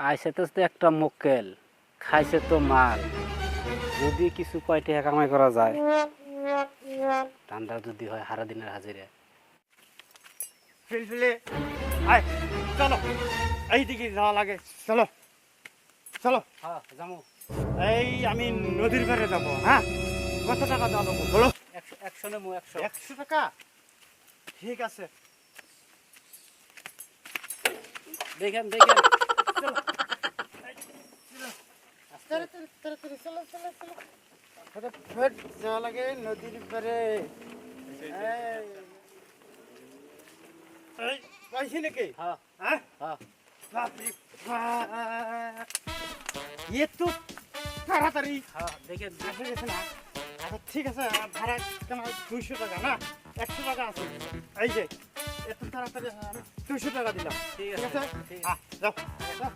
আইসে তো একটা মক্কেল, খাইছে তো মাল। যদি কিছু কয়টা কামাই করা যায়, ঠান্ডা যদি হয় সারা দিনের হাজিরে। ফিলফিলে আয়, চলো এইদিকে যাওয়া লাগে, চলো চলো। হ্যাঁ যাবো। এই আমি নদীর পাড়ে যাবো। হ্যাঁ, কত টাকা দেওয়া লাগবো বলো? 100 নেবো, 100। 100 টাকা, ঠিক আছে। দেখেন দেখেন। তাড়াতাড়ি তাড়াতাড়ি চলো চলো চলো, ফটাফট যাওয়া লাগে নদীর পাড়ে। এই পাইছি নাকি? হ্যাঁ হ্যাঁ, হ্যাঁ। বাপরে বাপ, এ তো তাড়াতাড়ি হ্যাঁ দেখেন। আসে গেছে না? আচ্ছা ঠিক আছে, ভাড়া কেন 200 টাকা না, 100 টাকা আছে। এই যে এত তাড়াতাড়ি আমি 200 টাকা দিলাম, ঠিক ঠিক আছে, আছে। ঠিক আছে। যাও যাও।